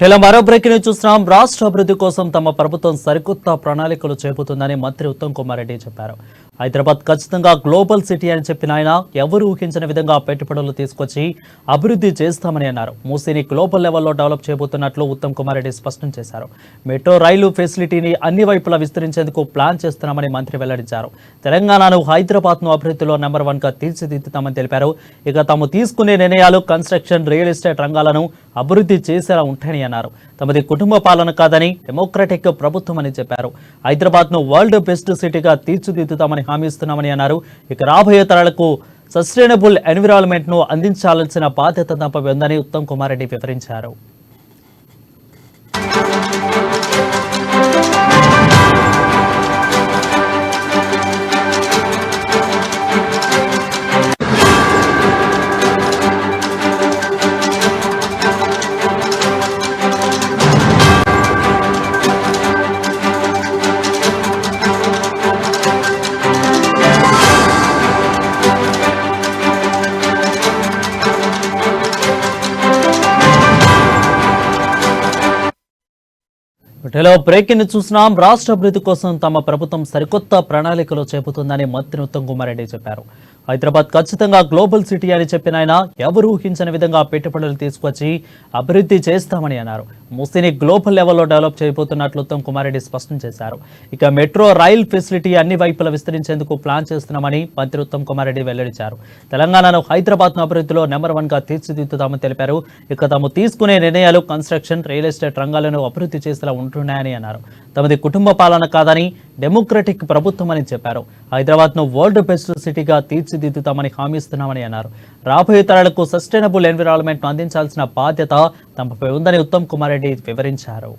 ఇలా మరో బ్రేక్ ని చూస్తున్నాం. రాష్ట్ర అభివృద్ధి కోసం తమ ప్రభుత్వం సరికొత్త ప్రణాళికలు చేపడుతుందని మంత్రి ఉత్తమ్ కుమార్ రెడ్డి చెప్పారు. హైదరాబాద్ ఖచ్చితంగా గ్లోబల్ సిటీ అని చెప్పిన ఆయన ఎవరు ఊహించిన విధంగా పెట్టుబడులు తీసుకొచ్చి అభివృద్ధి చేస్తామని అన్నారు. మూసీని గ్లోబల్ లెవెల్లో డెవలప్ చేయబోతున్నట్లు ఉత్తమ్ కుమార్ రెడ్డి స్పష్టం చేశారు. మెట్రో రైలు ఫెసిలిటీని అన్ని వైపులా విస్తరించేందుకు ప్లాన్ చేస్తున్నామని మంత్రి వెల్లడించారు. తెలంగాణను హైదరాబాద్ను అభివృద్ధిలో నెంబర్ 1గా తీర్చిదిద్దుతామని తెలిపారు. ఇక తాము తీసుకునే నిర్ణయాలు కన్స్ట్రక్షన్, రియల్ ఎస్టేట్ రంగాలను అభివృద్ధి చేసేలా ఉంటాయని అన్నారు. తమది కుటుంబ పాలన కాదని డెమోక్రటిక్ ప్రభుత్వం అని చెప్పారు. హైదరాబాద్ను వరల్డ్ బెస్ట్ సిటీగా తీర్చిదిద్దుతామని హామీ ఇస్తున్నామని అన్నారు. ఇక రాబోయే తరాలకు సస్టైనబుల్ ఎన్విరాన్మెంట్ ను అందించాల్సిన బాధ్యత తమపై ఉందని ఉత్తమ్ కుమార్ రెడ్డి వివరించారు. బ్రేకింగ్ చూసినాం. రాష్ట్ర అభివృద్ధి కోసం తమ ప్రభుత్వం సరికొత్త ప్రణాళికలు చేపడుతుందని మంత్రి ఉత్తమ్ కుమార్ రెడ్డి చెప్పారు. హైదరాబాద్ ఖచ్చితంగా గ్లోబల్ సిటీ అని చెప్పిన ఆయన ఎవరు ఊహించిన విధంగా పెట్టుబడులు తీసుకొచ్చి అభివృద్ధి చేస్తామని అన్నారు. మూసీని గ్లోబల్ లెవెల్లో డెవలప్ చేయబోతున్నట్లు ఉత్తమ్ కుమార్ రెడ్డి స్పష్టం చేశారు. ఇక మెట్రో రైల్ ఫెసిలిటీ అన్ని వైపులా విస్తరించేందుకు ప్లాన్ చేస్తున్నామని మంత్రి ఉత్తమ్ కుమార్ రెడ్డి వెల్లడించారు. తెలంగాణను హైదరాబాద్ను అభివృద్ధిలో నెంబర్ 1గా తీర్చిదిద్దుతామని తెలిపారు. ఇక తాము తీసుకునే నిర్ణయాలు కన్స్ట్రక్షన్, రియల్ ఎస్టేట్ రంగాలను అభివృద్ధి చేసేలా ఉంటున్నాయని అన్నారు. తమది కుటుంబ పాలన కాదని డెమోక్రటిక్ ప్రభుత్వం అని చెప్పారు. హైదరాబాద్ను వరల్డ్ బెస్ట్ సిటీగా తీర్చిదిద్దుతామని హామీ ఇస్తున్నామని అన్నారు. రాబోయే తరాలకు సస్టైనబుల్ ఎన్విరాన్మెంట్ ను అందించాల్సిన బాధ్యత తమపై ఉందని ఉత్తమ్ కుమార్ రెడ్డి వివరించారు.